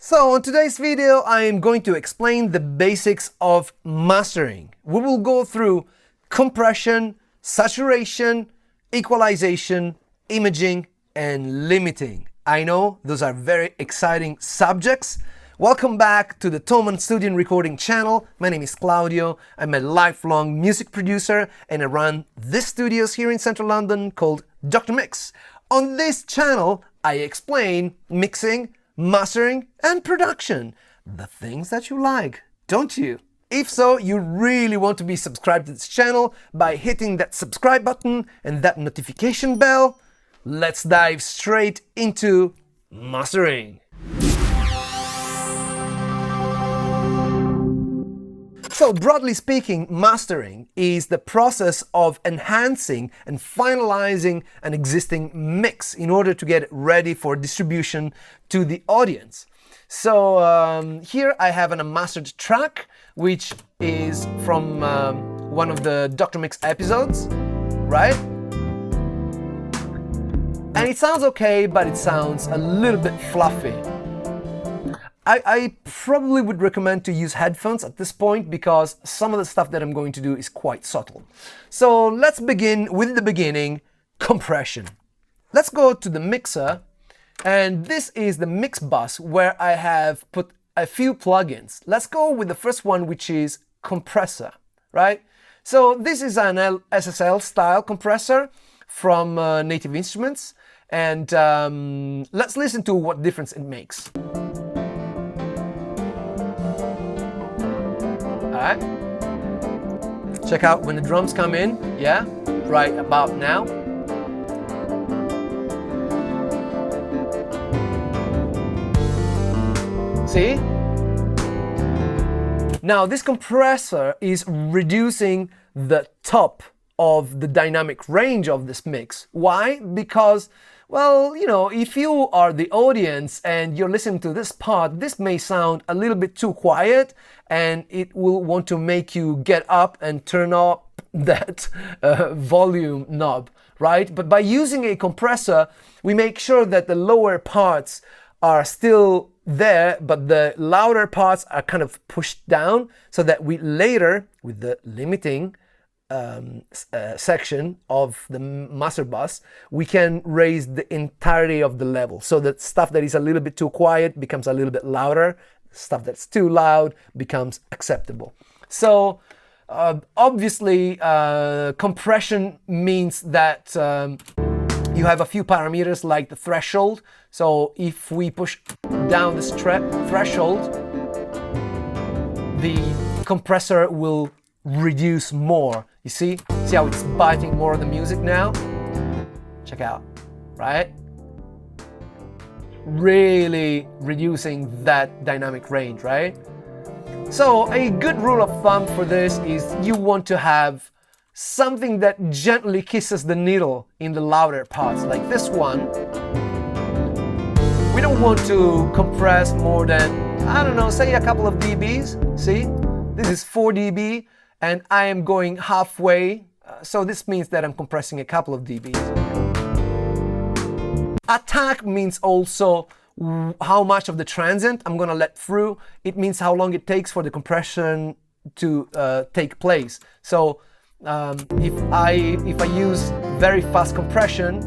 So in today's video, I am going to explain the basics of mastering. We will go through compression, saturation, equalization, imaging, and limiting. I know those are very exciting subjects. Welcome back to the Thomann Studio and Recording channel. My name is Claudio. I'm a lifelong music producer and I run this studios here in central London called Dr. Mix. On this channel, I explain mixing, mastering, and production. The things that you like, don't you? If so, you really want to be subscribed to this channel by hitting that subscribe button and that notification bell. Let's dive straight into mastering. So broadly speaking, mastering is the process of enhancing and finalizing an existing mix in order to get it ready for distribution to the audience. So here I have an unmastered track, which is from one of the Dr. Mix episodes, right? And it sounds okay, but it sounds a little bit fluffy. I probably would recommend to use headphones at this point because some of the stuff that I'm going to do is quite subtle. So let's begin with the beginning, compression. Let's go to the mixer, and this is the mix bus where I have put a few plugins. Let's go with the first one, which is Compressor, right? So this is an SSL style compressor from Native Instruments, and let's listen to what difference it makes. Alright, check out when the drums come in, yeah, right about now. See? Now this compressor is reducing the top of the dynamic range of this mix. Why? Because, well, you know, if you are the audience and you're listening to this part, this may sound a little bit too quiet and it will want to make you get up and turn up that volume knob, right? But by using a compressor, we make sure that the lower parts are still there, but the louder parts are kind of pushed down so that we later, with the limiting section of the master bus, we can raise the entirety of the level. So that stuff that is a little bit too quiet becomes a little bit louder. Stuff that's too loud becomes acceptable. So obviously compression means that you have a few parameters like the threshold. So if we push down this threshold, the compressor will reduce more. You see how it's biting more of the music now? Check out, right? Really reducing that dynamic range, right? So a good rule of thumb for this is you want to have something that gently kisses the needle in the louder parts, like this one. We don't want to compress more than, I don't know, say a couple of dBs. See, this is 4 dB and I am going halfway, so this means that I'm compressing a couple of dBs. Attack means also how much of the transient I'm gonna let through. It means how long it takes for the compression to take place. So if I use very fast compression,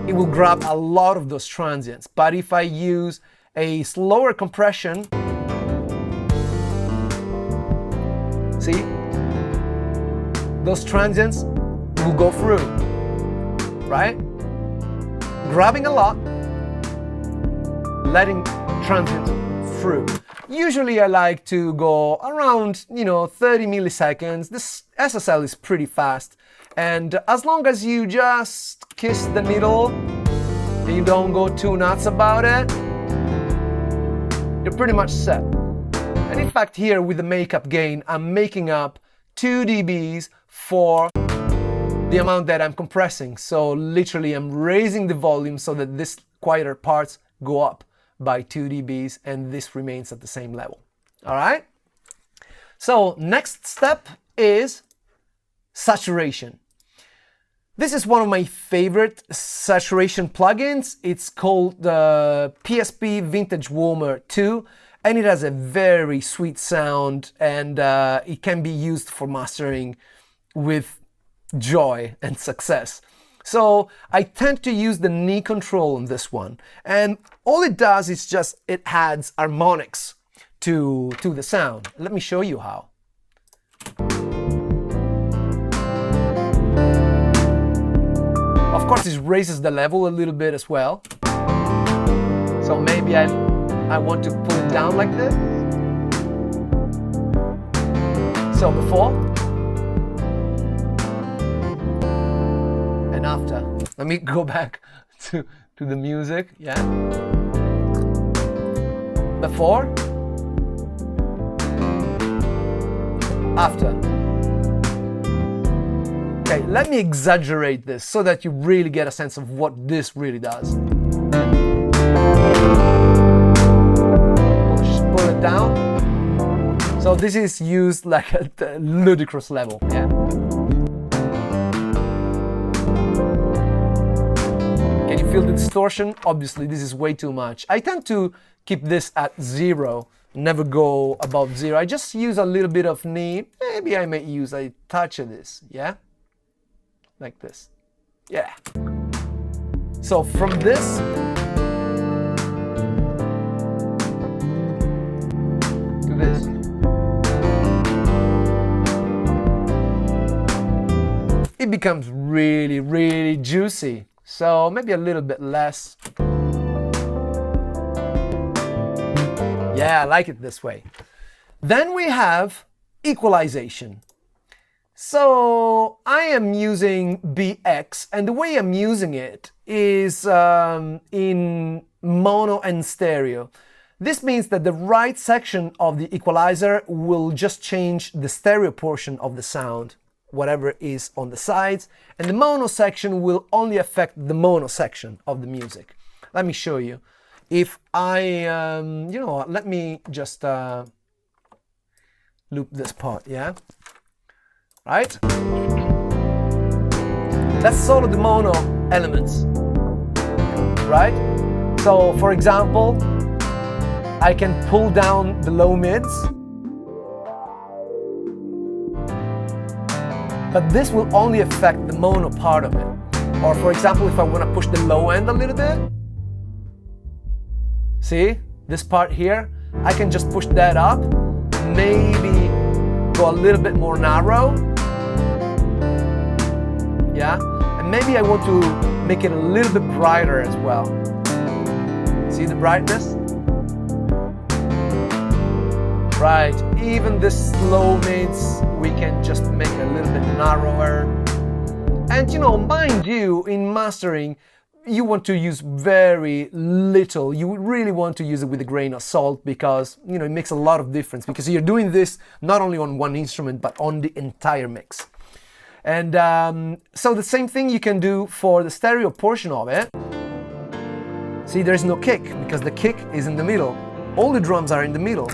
it will grab a lot of those transients. But if I use a slower compression, see, those transients will go through, right? Grabbing a lot, letting transients through. Usually I like to go around, 30 milliseconds. This SSL is pretty fast. And as long as you just kiss the needle and you don't go too nuts about it, you're pretty much set. And in fact here with the makeup gain, I'm making up 2 dBs for the amount that I'm compressing. So literally I'm raising the volume so that this quieter parts go up by 2 dBs and this remains at the same level. All right? So next step is saturation. This is one of my favorite saturation plugins. It's called the PSP Vintage Warmer 2, and it has a very sweet sound, and it can be used for mastering with joy and success. So I tend to use the knee control on this one, and all it does is just it adds harmonics to the sound. Let me show you how. Of course, it raises the level a little bit as well. So maybe I want to pull it down like this. So before and after. Let me go back to the music, yeah. Before, after. Okay, let me exaggerate this so that you really get a sense of what this really does. Pull it down. So this is used like at a ludicrous level, yeah. Can you feel the distortion? Obviously, this is way too much. I tend to keep this at 0, never go above 0. I just use a little bit of knee. Maybe I may use a touch of this, yeah? Like this. Yeah. So from this to this. It becomes really, really juicy. So maybe a little bit less. Yeah, I like it this way. Then we have equalization. So I am using BX, and the way I'm using it is in mono and stereo. This means that the right section of the equalizer will just change the stereo portion of the sound, whatever is on the sides, and the mono section will only affect the mono section of the music. Let me show you. If I, you know what, let me just loop this part, yeah? Right? That's sort of the mono elements, right? So, for example, I can pull down the low mids, but this will only affect the mono part of it. Or for example, if I want to push the low end a little bit, see, this part here, I can just push that up, maybe go a little bit more narrow, yeah, and maybe I want to make it a little bit brighter as well. See the brightness? Right, even this low mids, we can just make it a little bit narrower. And you know, mind you, in mastering, you want to use very little. You really want to use it with a grain of salt because, you know, it makes a lot of difference because you're doing this not only on one instrument, but on the entire mix. And so the same thing you can do for the stereo portion of it. See, there's no kick because the kick is in the middle. All the drums are in the middle.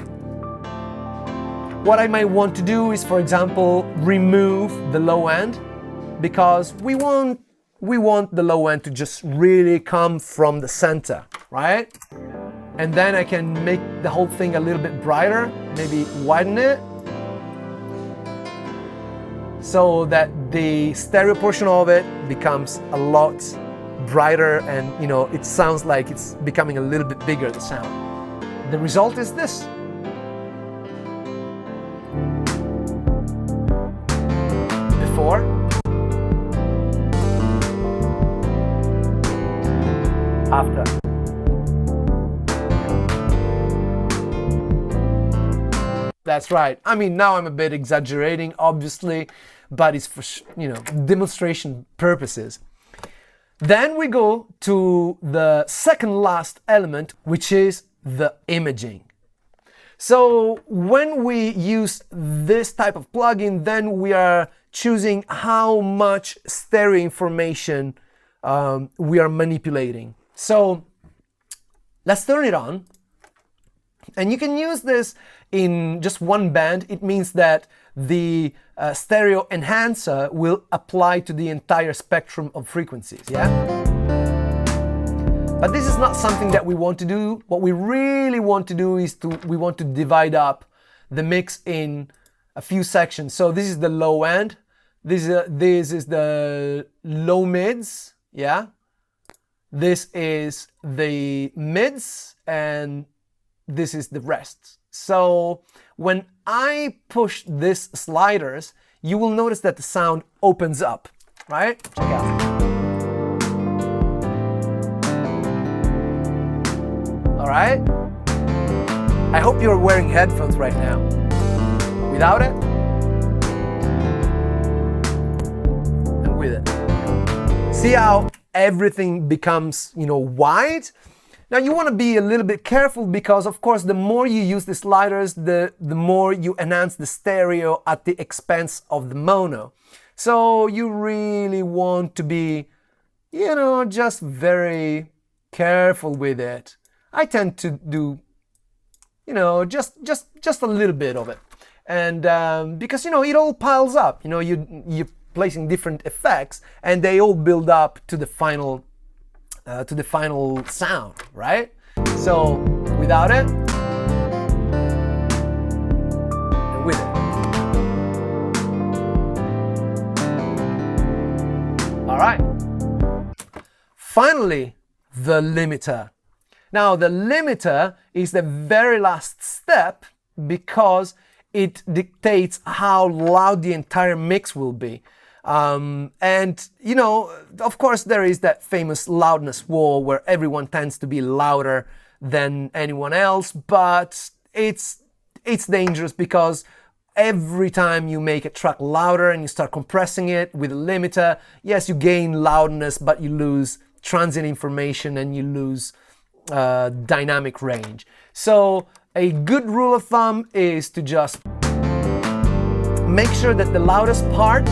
What I might want to do is, for example, remove the low end because we want the low end to just really come from the center, right? And then I can make the whole thing a little bit brighter, maybe widen it, so that the stereo portion of it becomes a lot brighter and, you know, it sounds like it's becoming a little bit bigger, the sound. The result is this. Before. After. That's right. I mean, now I'm a bit exaggerating, obviously, but it's for, you know, demonstration purposes. Then we go to the second last element, which is the imaging. So when we use this type of plugin, then we are choosing how much stereo information we are manipulating. So let's turn it on And you can use this in just one band. It means that the stereo enhancer will apply to the entire spectrum of frequencies, yeah? But this is not something that we want to do. What we really want to do is we want to divide up the mix in a few sections. So this is the low end. This is the low mids, yeah? This is the mids, and this is the rest. So when I push these sliders, you will notice that the sound opens up, right? Check out. All right? I hope you're wearing headphones right now. Without it, and with it. See how everything becomes, wide? Now you want to be a little bit careful because, of course, the more you use the sliders, the more you enhance the stereo at the expense of the mono. So you really want to be, just very careful with it. I tend to do, just a little bit of it. And because, it all piles up, you're placing different effects and they all build up to the final sound, right? So without it, and with it. All right. Finally, the limiter. Now, the limiter is the very last step because it dictates how loud the entire mix will be. And, of course, there is that famous loudness war where everyone tends to be louder than anyone else, but it's dangerous because every time you make a track louder and you start compressing it with a limiter, yes, you gain loudness, but you lose transient information and you lose dynamic range. So a good rule of thumb is to just make sure that the loudest part,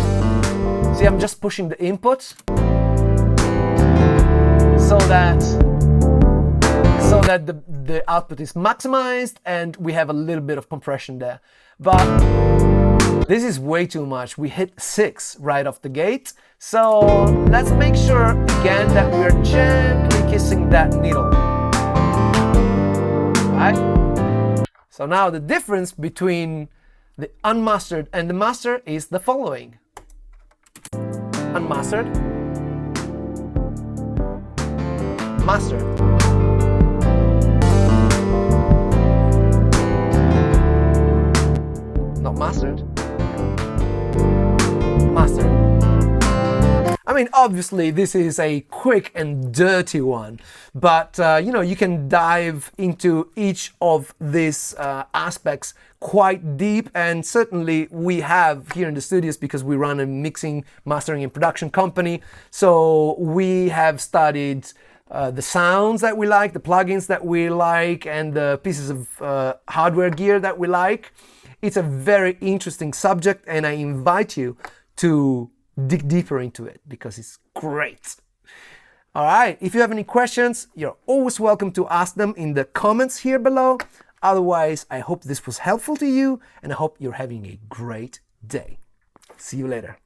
see, I'm just pushing the input so that the output is maximized and we have a little bit of compression there. But this is way too much. We hit 6 right off the gate. So let's make sure again that we're gently kissing that needle. Right? So now the difference between the unmastered and the master is the following. Unmastered, mastered. Not mastered, mastered. I mean, obviously this is a quick and dirty one, but you can dive into each of these aspects quite deep, and certainly we have here in the studios because we run a mixing, mastering, and production company. So we have studied the sounds that we like, the plugins that we like, and the pieces of hardware gear that we like. It's a very interesting subject, and I invite you to dig deeper into it because it's great. All right, if you have any questions, you're always welcome to ask them in the comments here below. Otherwise, I hope this was helpful to you, and I hope you're having a great day. See you later.